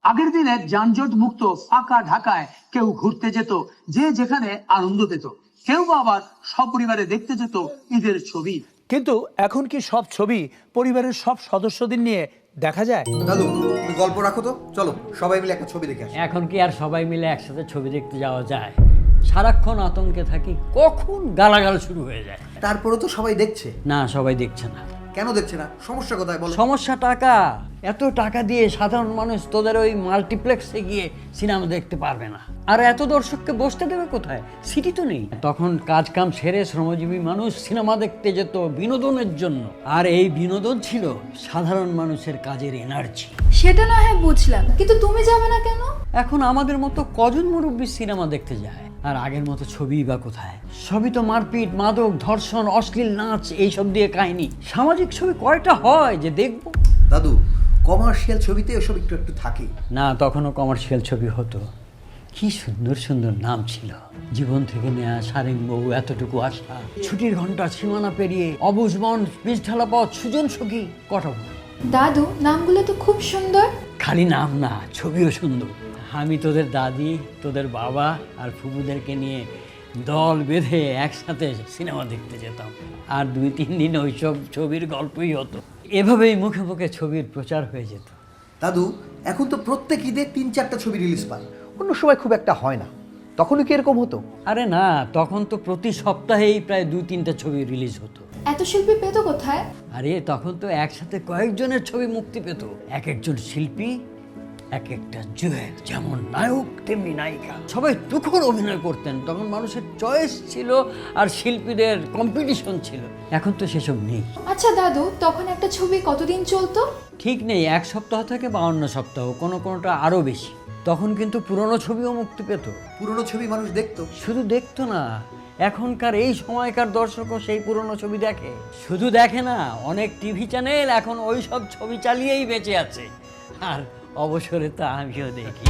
আগের দিনে যানজট মুক্ত ফাঁকা ঢাকায় কেউ ঘুরতে যেত, যে যেখানে আনন্দ পেত। কেউ বা আবার সপরিবারে দেখতে যেত ঈদের ছবি। কিন্তু এখন কি সব ছবি পরিবারের সব সদস্যদের নিয়ে দেখা যায়? দাদু, তুমি গল্প রাখো তো, চলো সবাই মিলে একটা ছবি দেখে আসি। এখন কি আর সবাই মিলে একসাথে ছবি দেখতে যাওয়া যায়? সারাক্ষণ আতঙ্কে থাকি কখন গালাগাল শুরু হয়ে যায়। তারপরে তো সবাই দেখছে। না, সবাই দেখছে না। কেন দেখছে না? সমস্যা কোথায় বলো? সমস্যা টাকা। এত টাকা দিয়ে সাধারণ মানুষ তোদের ওই মাল্টিপ্লেক্সে গিয়ে সিনেমা দেখতে পারবে না। আর এত দর্শককে বসতে দেবে কোথায়? সিটি তো নেই। তখন কাজ কাম সেরে শ্রমজীবী মানুষ সিনেমা দেখতে যেত বিনোদনের জন্য, আর এই বিনোদন ছিল সাধারণ মানুষের কাজের এনার্জি। সেটা না হয় বুঝলাম, কিন্তু তুমি যাবে না কেন? এখন আমাদের মতো কজন মুরব্বী সিনেমা দেখতে যায়? আর আগের মতো ছবি বা কোথায়? সবই তো মারপিট, মাদক, ধর্ষণ, অশ্লীল নাচ, এইসব দিয়ে কাহিনী। সামাজিক ছবি কয়টা হয় যে দেখবো? দাদু, কমার্শিয়াল ছবিতে ওসব একটু একটু থাকে। না, তখনও কমার্শিয়াল ছবি হতো। কি সুন্দর সুন্দর নাম ছিল। জীবন থেকে নেয়া, সারেঙ্গবউ, এতটুকু আশা, ছুটির ঘন্টা, সীমানা পেরিয়ে, অবুঝমন, পিছঢালা পথ, সুজন সখী, কটা বই। দাদু, নামগুলো তো খুব সুন্দর। খালি নাম না, ছবিও সুন্দর। আমি তোদের দাদি, তোদের বাবা আর ফুপুদেরকে নিয়ে দল বেঁধে একসাথে সিনেমা দেখতে যেতাম, আর 2-3 দিন ওইসব ছবির গল্পই হতো। এভাবেই মুখে মুখে ছবির প্রচার হয়ে যেত। দাদু, এখন তো প্রত্যেক ঈদে 3-4টা ছবি রিলিজ পায়, অন্য সময় খুব একটা হয় না। তখনও কি এরকম হতো? আরে না, তখন তো প্রতি সপ্তাহেই প্রায় 2-3টা ছবি রিলিজ হতো। এত শিল্পী পেত কোথায়? আরে তখন তো একসাথে কয়েকজনের ছবি মুক্তি পেত। এক একজন শিল্পী, এক একটা জুয়েল, যেমন নায়ক তেমনি নায়িকা, সবাই তুখর অভিনয় করতেন। তখন মানুষের চয়েস ছিল আর শিল্পীদের কম্পিটিশন ছিল। এখন তো সেসব নেই। আচ্ছা দাদু, তখন একটা ছবি কতদিন চলতো? ঠিক নেই, 1 সপ্তাহ থেকে 52 সপ্তাহ, কোনোটা আরও বেশি। তখন কিন্তু পুরনো ছবিও মুক্তি পেত। পুরনো ছবি মানুষ দেখতো। শুধু দেখতো না, এখনকার এই সময়কার দর্শকও সেই পুরনো ছবি দেখে। শুধু দেখে না, অনেক টিভি চ্যানেল এখন ওই সব ছবি চালিয়েই বেঁচে আছে। আর অবসরে তো আমিও দেখি।